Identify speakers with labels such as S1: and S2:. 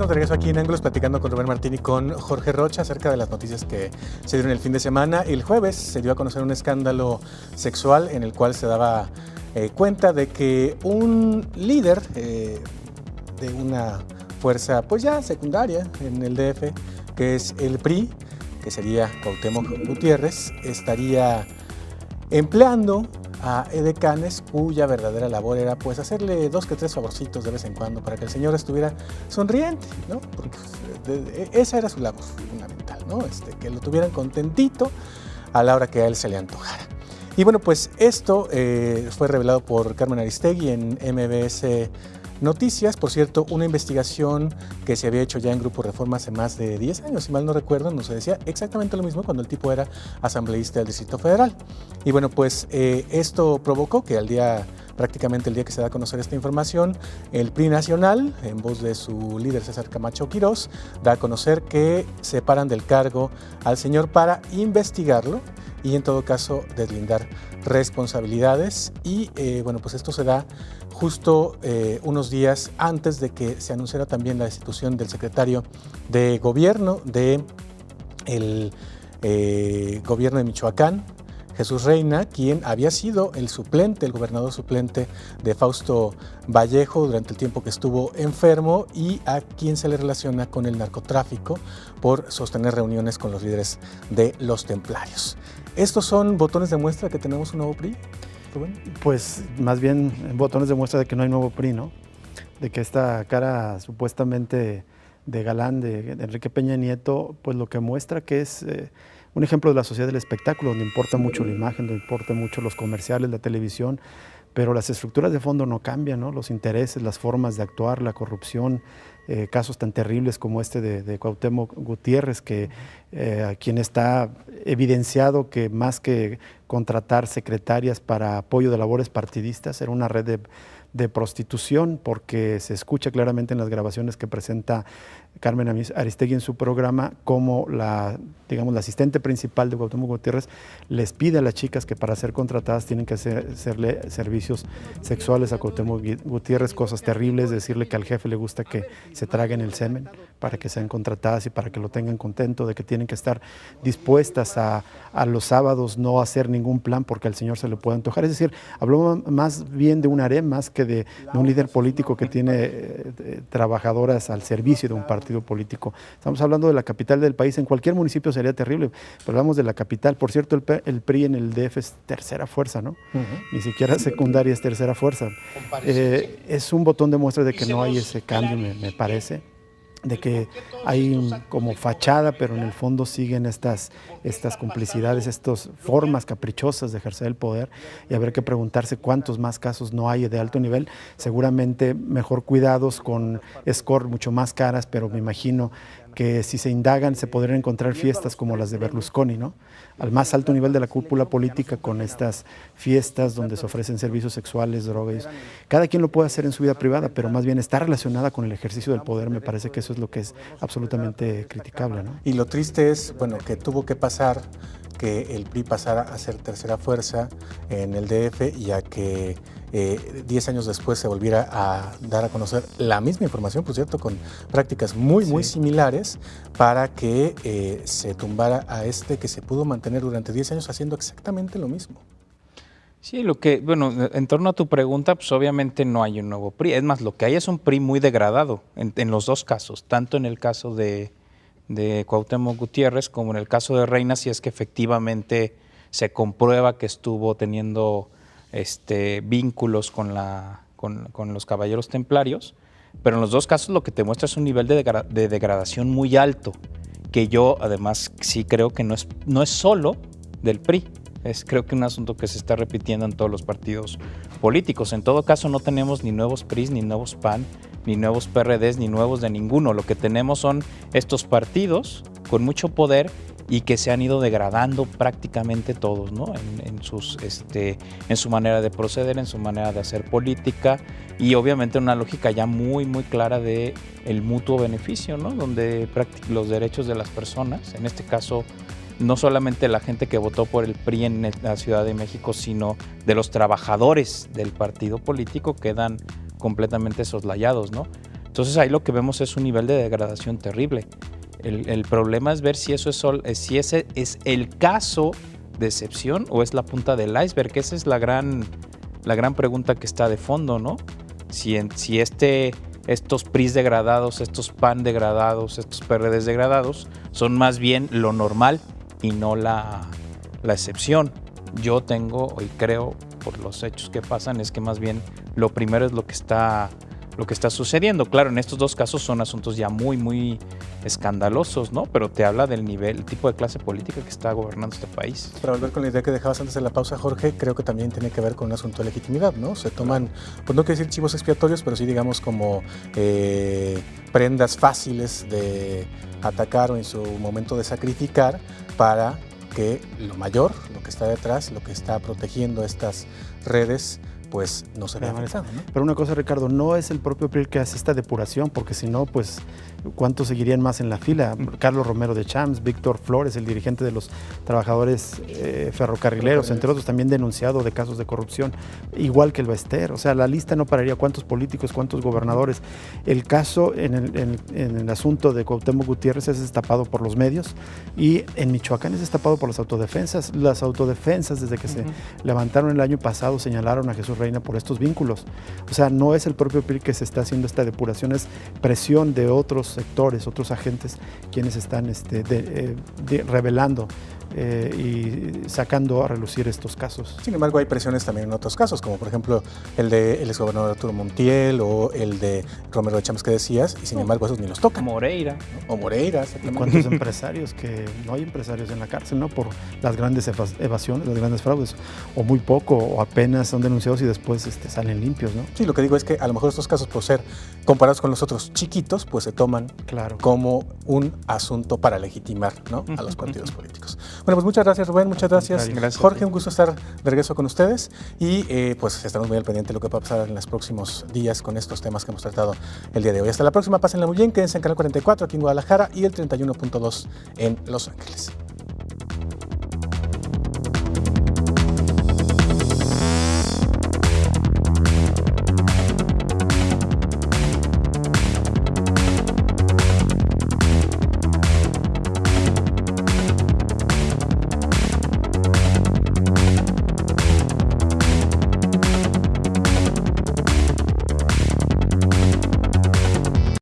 S1: de regreso aquí en Ángulos platicando con Rubén Martín y con Jorge Rocha acerca de las noticias que se dieron el fin de semana. El jueves se dio a conocer un escándalo sexual en el cual se daba cuenta de que un líder de una fuerza pues ya secundaria en el DF, que es el PRI, que sería Cuauhtémoc Gutiérrez, estaría empleando a edecanes cuya verdadera labor era pues hacerle 2 que 3 favorcitos de vez en cuando para que el señor estuviera sonriente, ¿no? Porque esa era su labor fundamental, ¿no? Que lo tuvieran contentito a la hora que a él se le antojara. Y bueno, pues esto fue revelado por Carmen Aristegui en MBS Noticias. Por cierto, una investigación que se había hecho ya en Grupo Reforma hace más de 10 años, si mal no recuerdo, nos decía exactamente lo mismo cuando el tipo era asambleísta del Distrito Federal. Y bueno, pues esto provocó que prácticamente el día que se da a conocer esta información, el PRI Nacional, en voz de su líder César Camacho Quirós, da a conocer que separan del cargo al señor para investigarlo y en todo caso deslindar responsabilidades. Y bueno, pues esto se da justo unos días antes de que se anunciara también la destitución del secretario de gobierno del gobierno de Michoacán, Jesús Reina, quien había sido el gobernador suplente de Fausto Vallejo durante el tiempo que estuvo enfermo y a quien se le relaciona con el narcotráfico por sostener reuniones con los líderes de los templarios. ¿Estos son botones de muestra que tenemos un nuevo PRI, Rubén?
S2: Pues más bien botones de muestra de que no hay nuevo PRI, ¿no? De que esta cara supuestamente de galán de Enrique Peña Nieto, pues lo que muestra que es un ejemplo de la sociedad del espectáculo, donde importa mucho la imagen, donde importa mucho los comerciales, la televisión, pero las estructuras de fondo no cambian, ¿no? Los intereses, las formas de actuar, la corrupción, casos tan terribles como este de Cuauhtémoc Gutiérrez, a quien está evidenciado que más que contratar secretarias para apoyo de labores partidistas, era una red de prostitución, porque se escucha claramente en las grabaciones que presenta Carmen Aristegui en su programa como la asistente principal de Cuauhtémoc Gutiérrez les pide a las chicas que para ser contratadas tienen que hacerle servicios sexuales a Cuauhtémoc Gutiérrez, cosas terribles, decirle que al jefe le gusta que se traguen el semen para que sean contratadas y para que lo tengan contento, de que tienen que estar dispuestas a los sábados no hacer ningún plan porque al señor se le puede antojar. Es decir, habló más bien de un harem más que de un líder político que tiene trabajadoras al servicio de un partido político. Estamos hablando de la capital del país, en cualquier municipio sería terrible, pero hablamos de la capital. Por cierto, el PRI en el DF es tercera fuerza, ¿no? Ni siquiera secundaria, es tercera fuerza. Es un botón de muestra de que no hay ese cambio, me parece, de que hay como fachada, pero en el fondo siguen estas complicidades, estas formas caprichosas de ejercer el poder, y habrá que preguntarse cuántos más casos no hay de alto nivel, seguramente mejor cuidados, con score mucho más caras, pero me imagino que si se indagan se podrían encontrar fiestas como las de Berlusconi, ¿no? Al más alto nivel de la cúpula política, con estas fiestas donde se ofrecen servicios sexuales, drogas. Cada quien lo puede hacer en su vida privada, pero más bien está relacionada con el ejercicio del poder. Me parece que eso es lo que es absolutamente criticable, ¿no?
S1: Y lo triste es, bueno, que tuvo que pasar que el PRI pasara a ser tercera fuerza en el DF y a que 10 años después se volviera a dar a conocer la misma información, por cierto, con prácticas muy similares, para que se tumbara a que se pudo mantener durante 10 años haciendo exactamente lo mismo.
S3: Sí, en torno a tu pregunta, pues obviamente no hay un nuevo PRI. Es más, lo que hay es un PRI muy degradado en los dos casos, tanto en el caso de Cuauhtémoc Gutiérrez como en el caso de Reina, si es que efectivamente se comprueba que estuvo teniendo vínculos con los caballeros templarios, pero en los dos casos lo que te muestra es un nivel de degradación muy alto, que yo además sí creo que no es solo del PRI, creo que un asunto que se está repitiendo en todos los partidos políticos. En todo caso no tenemos ni nuevos PRIs, ni nuevos PAN, ni nuevos PRDs, ni nuevos de ninguno. Lo que tenemos son estos partidos con mucho poder y que se han ido degradando prácticamente todos, ¿no? En su manera de proceder, en su manera de hacer política, y obviamente una lógica ya muy clara de el mutuo beneficio, ¿no? Donde los derechos de las personas, en este caso no solamente la gente que votó por el PRI en la Ciudad de México, sino de los trabajadores del partido político, quedan completamente soslayados, ¿no? Entonces ahí lo que vemos es un nivel de degradación terrible. El problema es ver si eso si ese es el caso de excepción o es la punta del iceberg, que esa es la gran pregunta que está de fondo, ¿no? Si estos PRIs degradados, estos PAN degradados, estos PRDs degradados son más bien lo normal y no la excepción. Yo tengo y creo por los hechos que pasan es que más bien lo primero es lo que está sucediendo. Claro, en estos dos casos son asuntos ya muy, muy escandalosos, ¿no? Pero te habla del nivel, el tipo de clase política que está gobernando este país.
S1: Para volver con la idea que dejabas antes de la pausa, Jorge, creo que también tiene que ver con un asunto de legitimidad, ¿no? Se toman, pues no quiero decir chivos expiatorios, pero sí digamos como prendas fáciles de atacar o en su momento de sacrificar para que lo mayor, lo que está detrás, lo que está protegiendo estas redes, pues no se vea afectado, ¿no?
S2: Pero una cosa, Ricardo, no es el propio PRI el que hace esta depuración, porque si no, pues, ¿cuántos seguirían más en la fila? Carlos Romero de Champs, Víctor Flores, el dirigente de los trabajadores ferrocarrileros, entre otros, también denunciado de casos de corrupción, igual que el Bester. O sea, la lista no pararía. ¿Cuántos políticos, cuántos gobernadores? El caso en el asunto de Cuauhtémoc Gutiérrez es destapado por los medios y en Michoacán es destapado por las autodefensas. Las autodefensas, desde que se levantaron el año pasado, señalaron a Jesús Reina por estos vínculos. O sea, no es el propio PRI que se está haciendo esta depuración, es presión de otros sectores, otros agentes, quienes están revelando y sacando a relucir estos casos.
S1: Sin embargo, hay presiones también en otros casos, como por ejemplo el de el exgobernador Arturo Montiel o el de Romero de Champs que decías, y sin embargo esos ni los tocan.
S3: Moreira.
S1: ¿No? O Moreira.
S2: ¿Cuántos empresarios que no hay empresarios en la cárcel, ¿no? Por las grandes evasiones, los grandes fraudes, o muy poco, o apenas son denunciados y después salen limpios, ¿no?
S1: Sí, lo que digo es que a lo mejor estos casos, por ser comparados con los otros chiquitos, pues se toman como un asunto para legitimar, ¿no? A los partidos políticos. Bueno, pues muchas gracias, Rubén, muchas gracias. Jorge, un gusto estar de regreso con ustedes y pues estamos muy al pendiente de lo que va a pasar en los próximos días con estos temas que hemos tratado el día de hoy. Hasta la próxima, pásenla muy bien, quédense en Canal 44 aquí en Guadalajara y el 31.2 en Los Ángeles.